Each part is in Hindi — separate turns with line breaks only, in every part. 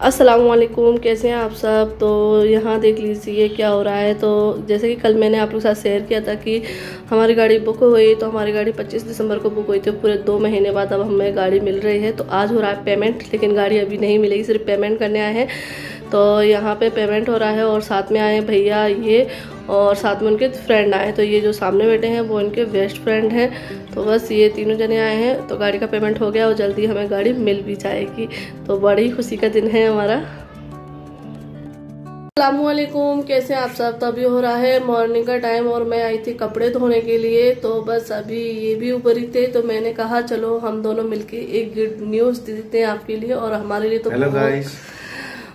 अस्सलामुअलैकुम, कैसे हैं आप सब। तो यहाँ देख लीजिए क्या हो रहा है। तो जैसे कि कल मैंने आप लोग के साथ शेयर किया था कि हमारी गाड़ी बुक हुई, तो हमारी गाड़ी 25 दिसंबर को बुक हुई थी। पूरे 2 महीने बाद अब हमें गाड़ी मिल रही है। तो आज हो रहा है पेमेंट, लेकिन गाड़ी अभी नहीं मिलेगी, सिर्फ पेमेंट करने आए हैं। तो यहाँ पे पेमेंट हो रहा है और साथ में आए भैया ये, और साथ में उनके फ्रेंड आए। तो ये जो सामने बैठे हैं वो उनके बेस्ट फ्रेंड हैं। तो बस ये तीनों जने आए हैं। तो गाड़ी का पेमेंट हो गया और जल्दी हमें गाड़ी मिल भी जाएगी। तो बड़ी खुशी का दिन है हमारा। अस्सलामुअलैकुम, कैसे हैं आप सब। तो अभी हो रहा है मॉर्निंग का टाइम और मैं आई थी कपड़े धोने के लिए। तो बस अभी ये भी ऊपर ही थे, तो मैंने कहा चलो हम दोनों मिलके एक गुड न्यूज़ दे देते हैं आपके लिए और हमारे लिए। तो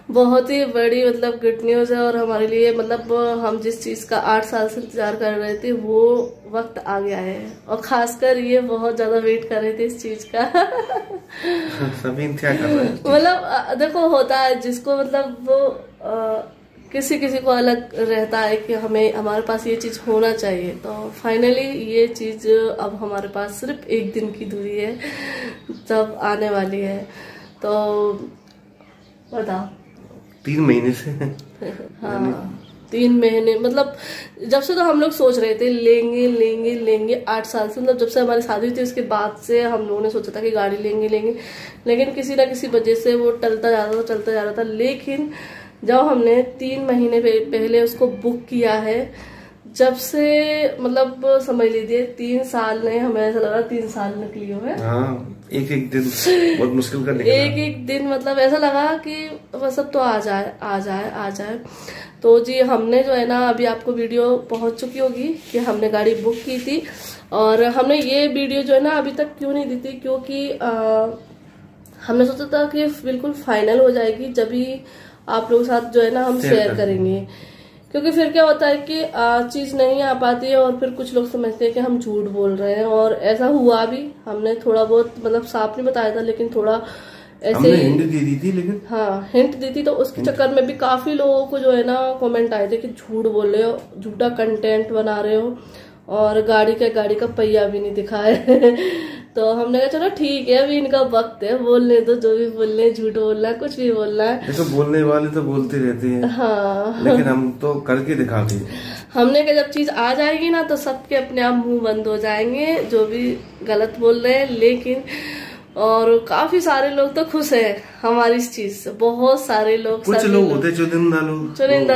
बहुत ही बड़ी मतलब गुड न्यूज़ है। और हमारे लिए मतलब हम जिस चीज़ का 8 साल से इंतजार कर रहे थे वो वक्त आ गया है। और खासकर ये बहुत ज़्यादा वेट कर रहे थे इस चीज़ का।
सभी इंतजार कर रहे हैं।
मतलब देखो होता है जिसको मतलब वो किसी किसी को अलग रहता है कि हमें हमारे पास ये चीज़ होना चाहिए। तो फाइनली ये चीज़ अब हमारे पास सिर्फ एक दिन की दूरी है जब आने वाली है। तो बताओ
3 महीने से।
हाँ 3 महीने मतलब जब से तो हम लोग सोच रहे थे लेंगे लेंगे लेंगे 8 साल से। मतलब जब से हमारी शादी थी उसके बाद से हम लोगों ने सोचा था कि गाड़ी लेंगे लेंगे, लेकिन किसी ना किसी वजह से वो टलता जा रहा था चलता जा रहा था। लेकिन जब हमने 3 महीने पहले उसको बुक किया है, जब से मतलब समझ लीजिए 3 साल ने हमें ऐसा लगा 3 साल निकली हुए।
एक एक दिन बहुत मुश्किल कर
एक एक दिन मतलब ऐसा लगा कि बस अब तो आ जाए आ जाए आ जाए। तो जी हमने जो है ना अभी आपको वीडियो पहुंच चुकी होगी कि हमने गाड़ी बुक की थी। और हमने ये वीडियो जो है ना अभी तक क्यों नहीं दी थी, क्योंकि हमने सोचा था कि बिल्कुल फाइनल हो जाएगी जब भी आप लोगों के साथ जो है ना हम शेयर करेंगे। क्योंकि फिर क्या होता है कि चीज नहीं आ पाती है और फिर कुछ लोग समझते हैं कि हम झूठ बोल रहे हैं। और ऐसा हुआ भी, हमने थोड़ा बहुत मतलब साफ नहीं बताया था, लेकिन थोड़ा ऐसे
हिंट दे दी थी। लेकिन
हाँ हिंट दी थी। तो उसके चक्कर में भी काफी लोगों को जो है ना कमेंट आए थे कि झूठ बोल रहे हो, झूठा कंटेंट बना रहे हो और गाड़ी का पहिया भी नहीं दिखाए। तो हमने कहा चलो ठीक है अभी इनका वक्त है, बोलने दो जो भी बोलने हैं, झूठ बोलना है कुछ भी बोलना है।
देखो बोलने वाले तो बोलते रहते हैं।
हाँ
लेकिन हम तो करके दिखाते हैं।
हमने कहा जब चीज आ जाएगी ना तो सबके अपने आप मुंह बंद हो जाएंगे जो भी गलत बोल रहे हैं। लेकिन और काफी सारे लोग तो खुश हैं हमारी इस चीज से, बहुत सारे लोग।
कुछ लोग होते चुनिंदा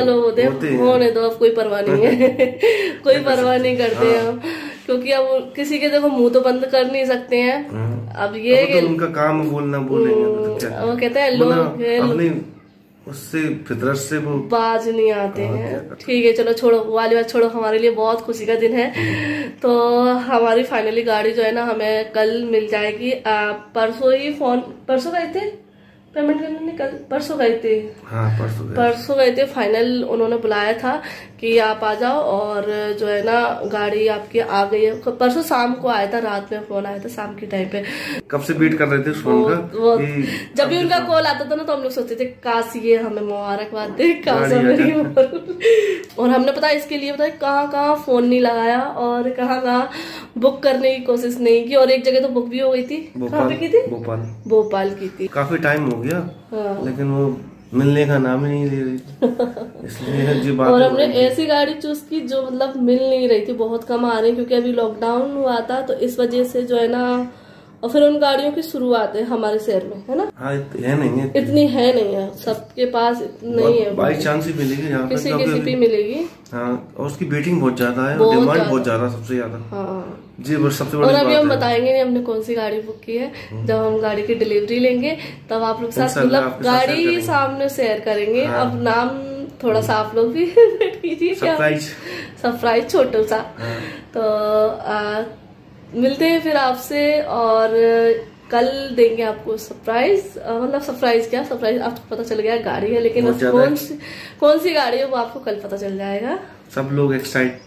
लोग
होते होने दो, अब कोई परवाह नहीं है। कोई परवाह नहीं करते हम, क्योंकि अब किसी के देखो मुंह तो बंद कर नहीं सकते हैं। अब ये
तो उनका काम बोलना बोलेंगे
वो कहते हैं लोग
उससे फितरत से वो
बाज नहीं आते हैं। ठीक है चलो छोड़ो वाली बात छोड़ो, हमारे लिए बहुत खुशी का दिन है। तो हमारी फाइनली गाड़ी जो है ना हमें कल मिल जाएगी। परसों गए थे पेमेंट करने, कल परसों गए थे।
हाँ
परसों गए थे। फाइनल उन्होंने बुलाया था कि आप आ जाओ और जो है ना गाड़ी आपकी आ गई है। परसों शाम को आया था, रात में फोन आया था शाम के टाइम पे।
कब से वेट कर रहे थे उस फोन का।
जब भी उनका कॉल आता था ना तो हम लोग सोचते थे काश ये हमें मुबारकबाद दे, काश हमें। और हमने पता इसके लिए पता कहाँ फोन नहीं लगाया और कहाँ बुक करने की कोशिश नहीं की। और एक जगह तो बुक भी हो गई थी। कहाँ पे की थी? भोपाल की थी।
काफी टाइम हो गया। हाँ। लेकिन वो मिलने का नाम ही नहीं ले रही, इसलिए जी बात।
और हमने ऐसी गाड़ी चूज की जो मतलब मिल नहीं रही थी, बहुत कम आ रही, क्योंकि अभी लॉकडाउन हुआ था तो इस वजह से जो है ना। और फिर उन गाड़ियों की शुरुआत है हमारे शहर में, है ना।
हाँ, है नहीं है
इतनी है नहीं है, सबके पास नहीं है।
बाई चांस ही मिलेगी यहाँ पे,
किसी पे मिलेगी।
हाँ, और उसकी वेटिंग बहुत ज्यादा है, डिमांड बहुत ज्यादा, सबसे ज्यादा।
हाँ
जी सबसे बड़ी
और अभी हम बताएंगे नहीं हमने कौन सी गाड़ी बुक की है। जब हम गाड़ी की डिलीवरी लेंगे तब आप लोग साथ मतलब गाड़ी सामने शेयर करेंगे। अब नाम थोड़ा सा आप लोग भी वेट कीजिए, सरप्राइज छोटा सा। तो मिलते हैं फिर आपसे और कल देंगे आपको सरप्राइज। मतलब सरप्राइज क्या, सरप्राइज आपको पता चल गया गाड़ी है, लेकिन कौन सी गाड़ी है वो आपको कल पता चल जाएगा।
सब लोग एक्साइट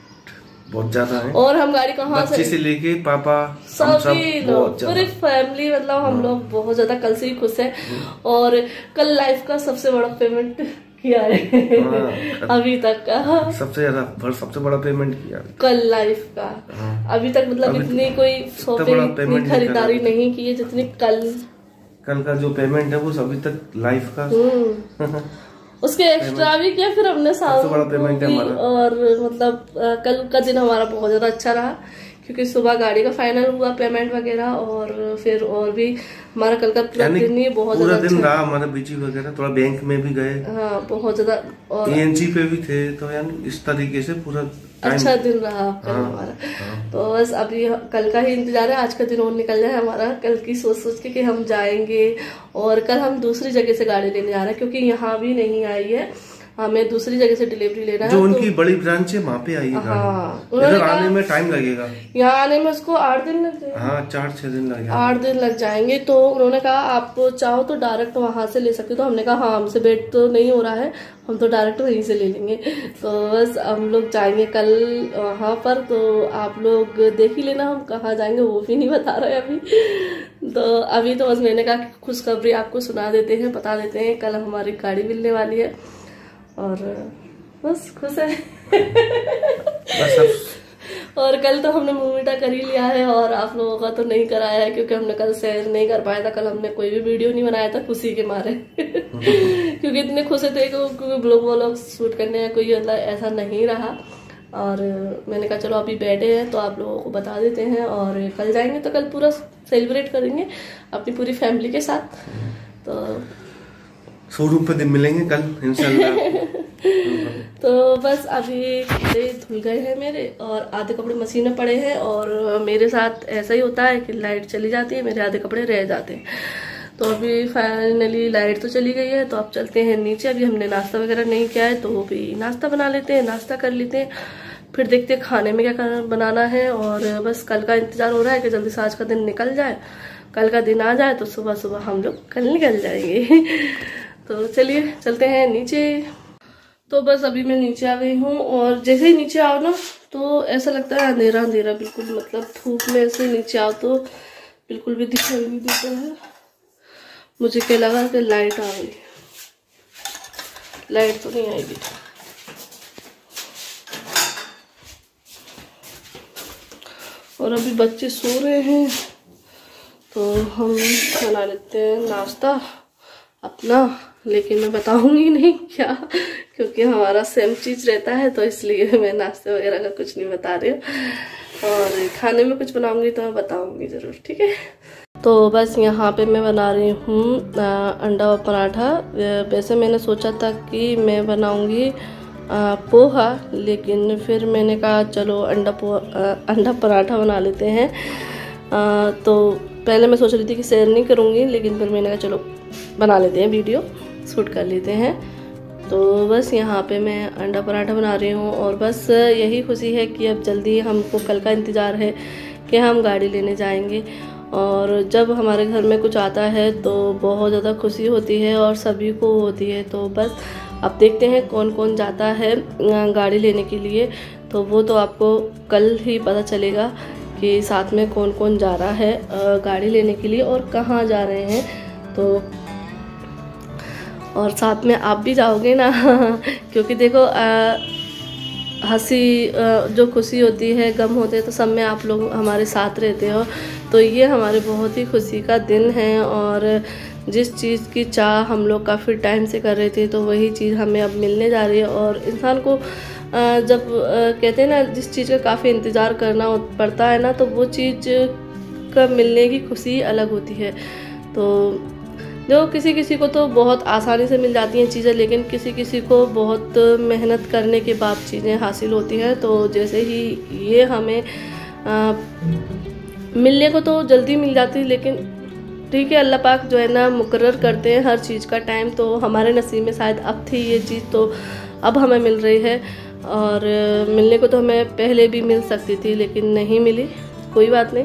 बहुत ज्यादा है।
और हम गाड़ी कहाँ
से लेके पापा
सभी लोग पूरी फैमिली मतलब हम लोग बहुत ज्यादा कल से ही खुश है। और कल लाइफ का सबसे बड़ा पेमेंट किया है अभी तक का,
सबसे बड़ा पेमेंट किया
कल लाइफ का। अभी तक मतलब इतनी कोई शॉपिंग खरीदारी नहीं की है जितनी कल
कल का जो पेमेंट है वो अभी तक लाइफ का
उसके एक्स्ट्रा भी किया, फिर हमने
सबसे बड़ा पेमेंट है हमारा।
और मतलब कल का दिन हमारा बहुत ज्यादा अच्छा रहा, क्योंकि सुबह गाड़ी का फाइनल हुआ पेमेंट वगैरह, और फिर और भी हमारा कल का पूरा दिन ही बहुत
पूरा
ज्यादा
दिन रहा हमारा बिजी वगैरह, थोड़ा बैंक में भी गए।
हाँ बहुत ज्यादा, और
ENG पे भी थे, तो यार इस तरीके से पूरा
अच्छा दिन रहा कल हमारा। तो बस अभी कल का ही इंतजार है, आज का दिन और निकल जाए हमारा, कल की सोच सोच के कि हम जाएंगे। और कल हम दूसरी जगह से गाड़ी लेने जा रहे हैं, क्योंकि यहाँ भी नहीं आई है, हमें दूसरी जगह से डिलीवरी लेना है।
जो उनकी बड़ी ब्रांच है वहाँ पे आई है।
हाँ,
इधर आने में टाइम लगेगा,
यहाँ आने में उसको 8 दिन लग जाएंगे।
हाँ 4-6 दिन लगेगा,
8 दिन लग जाएंगे। तो उन्होंने कहा आप चाहो तो डायरेक्ट वहां से ले सकते हो, तो हमने कहा हाँ हमसे वेट तो नहीं हो रहा है, हम तो डायरेक्ट वहीं से ले लेंगे। तो बस हम लोग जाएंगे कल वहाँ पर, तो आप लोग देख ही लेना हम कहाँ जाएंगे, वो भी नहीं बता रहे अभी। तो अभी तो बस मैंने कहा खुशखबरी आपको सुना देते हैं, बता देते हैं, कल हमारी गाड़ी मिलने वाली है और बस खुश है। और कल तो हमने मुंह मीठा कर ही लिया है, और आप लोगों का तो नहीं कराया है, क्योंकि हमने कल शेयर नहीं कर पाया था, कल हमने कोई भी वीडियो नहीं बनाया था खुशी के मारे। क्योंकि इतने खुश थे क्योंकि ब्लॉग व्लॉग शूट करने का कोई मतलब ऐसा नहीं रहा। और मैंने कहा चलो अभी बैठे हैं तो आप लोगों को बता देते हैं, और कल जाएंगे तो कल पूरा सेलिब्रेट करेंगे अपनी पूरी फैमिली के साथ। तो
शोरूम पे दिन मिलेंगे कल इंशाल्लाह।
तो बस अभी कपड़े धुल गए हैं मेरे, और आधे कपड़े मशीन में पड़े हैं, और मेरे साथ ऐसा ही होता है कि लाइट चली जाती है, मेरे आधे कपड़े रह जाते हैं। तो अभी फाइनली लाइट तो चली गई है, तो अब चलते हैं नीचे। अभी हमने नाश्ता वगैरह नहीं किया है, तो वो भी नाश्ता बना लेते हैं, नाश्ता कर लेते हैं, फिर देखते हैं खाने में क्या बनाना है। और बस कल का इंतजार हो रहा है कि जल्दी से आज का दिन निकल जाए, कल का दिन आ जाए तो सुबह सुबह हम लोग कल निकल जाएंगे। तो चलिए चलते हैं नीचे। तो बस अभी मैं नीचे आ गई हूँ, और जैसे ही नीचे आओ ना तो ऐसा लगता है अंधेरा अंधेरा बिल्कुल, मतलब धूप में ऐसे नीचे आओ तो बिल्कुल भी दिखाई नहीं देता है। मुझे क्या लगा कि लाइट आ गई, लाइट तो नहीं आएगी। और अभी बच्चे सो रहे हैं, तो हम बना लेते हैं नाश्ता अपना, लेकिन मैं बताऊंगी नहीं क्या, क्योंकि हमारा सेम चीज रहता है, तो इसलिए मैं नाश्ते वगैरह का कुछ नहीं बता रही हूँ। और खाने में कुछ बनाऊंगी तो मैं बताऊंगी जरूर, ठीक है। तो बस यहाँ पे मैं बना रही हूँ अंडा पराठा। वैसे मैंने सोचा था कि मैं बनाऊंगी पोहा, लेकिन फिर मैंने कहा चलो अंडा पराठा बना लेते हैं। तो पहले मैं सोच रही थी कि शेयर नहीं करूँगी, लेकिन फिर मैंने कहा चलो बना लेते हैं, वीडियो शूट कर लेते हैं। तो बस यहाँ पे मैं अंडा पराठा बना रही हूँ, और बस यही खुशी है कि अब जल्दी हमको कल का इंतज़ार है कि हम गाड़ी लेने जाएंगे। और जब हमारे घर में कुछ आता है तो बहुत ज़्यादा खुशी होती है, और सभी को होती है। तो बस अब देखते हैं कौन कौन जाता है गाड़ी लेने के लिए, तो वो तो आपको कल ही पता चलेगा कि साथ में कौन कौन जा रहा है गाड़ी लेने के लिए और कहाँ जा रहे हैं। तो और साथ में आप भी जाओगे ना, क्योंकि देखो हंसी जो खुशी होती है, गम होते हैं, तो सब में आप लोग हमारे साथ रहते हो। तो ये हमारे बहुत ही खुशी का दिन है, और जिस चीज़ की चाह हम लोग काफ़ी टाइम से कर रहे थे, तो वही चीज़ हमें अब मिलने जा रही है। और इंसान को जब कहते हैं ना, जिस चीज़ का काफ़ी इंतज़ार करना पड़ता है ना, तो वो चीज़ का मिलने की खुशी अलग होती है। तो जो किसी किसी को तो बहुत आसानी से मिल जाती हैं चीज़ें, लेकिन किसी किसी को बहुत मेहनत करने के बाद चीज़ें हासिल होती हैं। तो जैसे ही ये हमें मिलने को तो जल्दी मिल जाती है, लेकिन ठीक है, अल्लाह पाक जो है ना मुकर्रर करते हैं हर चीज़ का टाइम। तो हमारे नसीब में शायद अब थी ये चीज़, तो अब हमें मिल रही है। और मिलने को तो हमें पहले भी मिल सकती थी, लेकिन नहीं मिली, कोई बात नहीं,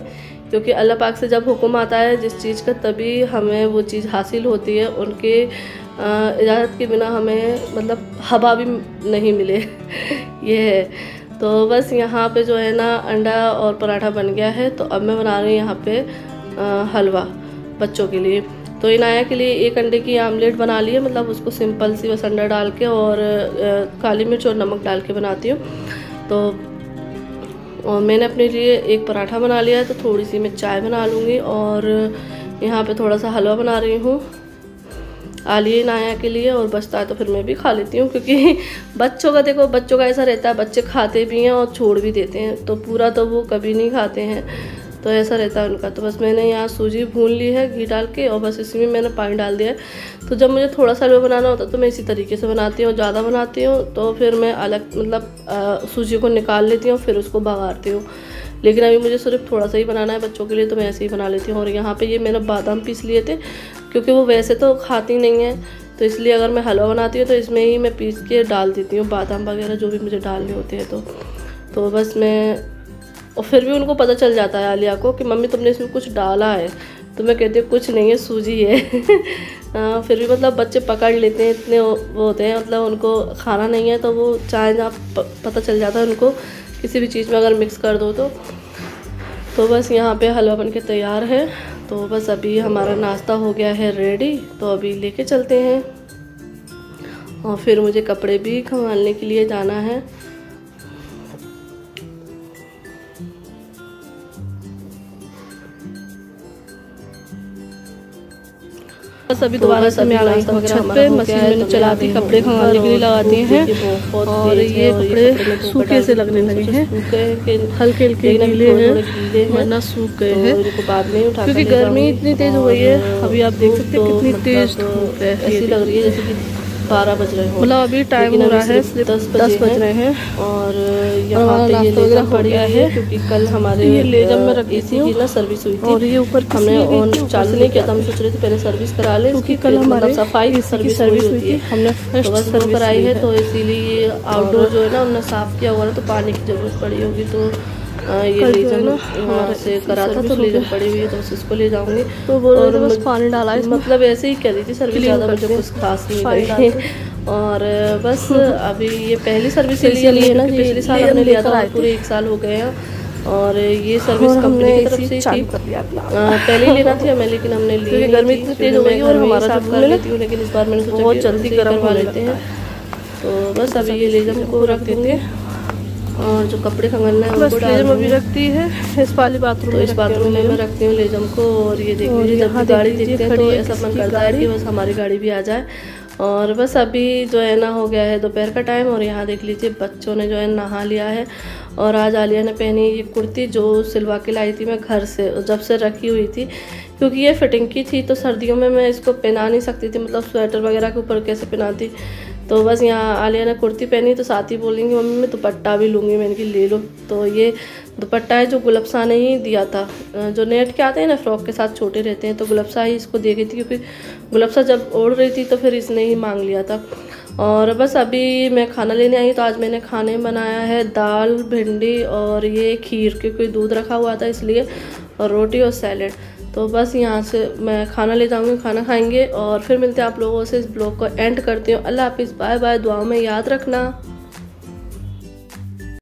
क्योंकि अल्लाह पाक से जब हुक्म आता है जिस चीज़ का, तभी हमें वो चीज़ हासिल होती है। उनके इजाज़त के बिना हमें मतलब हवा भी नहीं मिले। ये है। तो बस यहाँ पे जो है ना अंडा और पराठा बन गया है। तो अब मैं बना रही हूँ यहाँ पे हलवा बच्चों के लिए। तो इनाया के लिए एक अंडे की आमलेट बना ली है, मतलब उसको सिंपल सी बस अंडा डाल के और काली मिर्च और नमक डाल के बनाती हूँ। तो और मैंने अपने लिए एक पराठा बना लिया है, तो थोड़ी सी मैं चाय बना लूँगी। और यहाँ पे थोड़ा सा हलवा बना रही हूँ आलिया नाया के लिए, और बचता है तो फिर मैं भी खा लेती हूँ, क्योंकि बच्चों का देखो, बच्चों का ऐसा रहता है, बच्चे खाते भी हैं और छोड़ भी देते हैं, तो पूरा तो वो कभी नहीं खाते हैं, तो ऐसा रहता है उनका। तो बस मैंने यहाँ सूजी भून ली है घी डाल के, और बस इसी में मैंने पानी डाल दिया है। तो जब मुझे थोड़ा सा हलवा बनाना होता है तो मैं इसी तरीके से बनाती हूँ, ज़्यादा बनाती हूँ तो फिर मैं अलग मतलब सूजी को निकाल लेती हूँ, फिर उसको बघारती हूँ। लेकिन अभी मुझे सिर्फ थोड़ा सा ही बनाना है बच्चों के लिए, तो मैं ऐसे ही बना लेती हूँ। और यहाँ पे ये मैंने बादाम पीस लिए थे, क्योंकि वो वैसे तो खाती नहीं है, तो इसलिए अगर मैं हलवा बनाती हूँ तो इसमें ही मैं पीस के डाल देती हूँ बादाम वगैरह जो भी मुझे डालने होते हैं। तो बस मैं, और फिर भी उनको पता चल जाता है आलिया को कि मम्मी तुमने इसमें कुछ डाला है, तो मैं कहती हूँ कुछ नहीं है, सूजी है। फिर भी मतलब बच्चे पकड़ लेते हैं, इतने वो होते हैं, मतलब उनको खाना नहीं है तो वो चाहे ना पता चल जाता है उनको किसी भी चीज़ में अगर मिक्स कर दो तो बस यहाँ पे हलवा बन के तैयार है। तो बस अभी हमारा नाश्ता हो गया है रेडी, तो अभी लेके चलते हैं, और फिर मुझे कपड़े भी खंगालने के लिए जाना है। बस अभी दोबारा से मैं आ गई छत पे, मशीन मैंने चला दी, कपड़े खंगालने के लिए लगाती हैं, और ये कपड़े सूखे से लगने लगे हैं, हल्के हल्के गीले हैं वरना सूख गए हैं, क्योंकि गर्मी इतनी तेज हो गई है। अभी आप देख सकते हैं कितनी तेज धूप है, ऐसी लग रही है जैसे कि 12 बज रहे हो, मतलब अभी टाइम हो रहा है 10 बज रहे हैं। और यहाँ पे ये लेजम पड़ गया है, क्योंकि कल हमारे ये लेजम में रखी थी ना सर्विस हुई थी, और ये ऊपर हमने ऑन चालू नहीं किया था, हम सोच रहे थे पहले सर्विस करा ले, क्योंकि कल हमारे सफाई सर्विस हुई थी, हमने बस सर्विस कराई है, तो इसीलिए आउटडोर जो है ना उन्होंने साफ किया हुआ है, तो पानी की जरूरत पड़ी होगी, तो ये लेजम वहाँ से करा था, तो लेजम पड़ी हुई है, तो इसको ले जाऊंगी। तो और बस पानी डाला है, मतलब ऐसे ही कह रही थी सर्विस, ज़्यादा मुझे कुछ खास नहीं लगी। और बस अभी ये पहली सर्विस इसलिए है ना, पिछले साल हमने लिया था, पूरे 1 साल हो गए हैं, और ये सर्विस कंपनी की तरफ से थी, पहले ही लेना थी हमें, लेकिन हमने ली, गर्मी इतनी तेज हो गई और हमारा सब कर लेती हूँ, लेकिन इस बार मैंने सोचा बहुत जल्दी करवा लेते हैं। तो बस अभी ये लेजम को रख देते हैं, और जो कपड़े खंगालना है बस लेजम अभी रखती है इस वाली बाथरूम में, इस बाथरूम में मैं रखती हूँ लेजम को। और ये देख लीजिए, जब गाड़ी देखते हैं तो ऐसा मन करता है कि बस हमारी गाड़ी भी आ जाए। और बस अभी जो है ना हो गया है दोपहर का टाइम, और यहाँ देख लीजिए बच्चों ने जो है नहा लिया है। और आज आलिया ने पहनी ये कुर्ती जो सिलवा के लाई थी मैं घर से, जब से रखी हुई थी, क्योंकि ये फिटिंग की थी, तो सर्दियों में मैं इसको पहना नहीं सकती थी, मतलब स्वेटर वगैरह के ऊपर कैसे पहनाती। तो बस यहाँ आलिया ने कुर्ती पहनी, तो साथ ही बोलेंगी मम्मी मैं दुपट्टा भी लूँगी, मैंने कि ले लो। तो ये दुपट्टा है जो गुलबसा ने ही दिया था, जो नेट के आते हैं ना फ्रॉक के साथ छोटे रहते हैं, तो गुलबसा ही इसको दे गई थी, क्योंकि गुलबसा जब ओढ़ रही थी तो फिर इसने ही मांग लिया था। और बस अभी मैं खाना लेने आई, तो आज मैंने खाने में बनाया है दाल, भिंडी और ये खीर, क्योंकि दूध रखा हुआ था इसलिए, और रोटी और सैलेड। तो बस यहाँ से मैं खाना ले जाऊँगी, खाना खाएंगे, और फिर मिलते हैं आप लोगों से। इस ब्लॉग को एंड करती हूँ। अल्लाह हाफिज़, बाय बाय, दुआओं में याद रखना।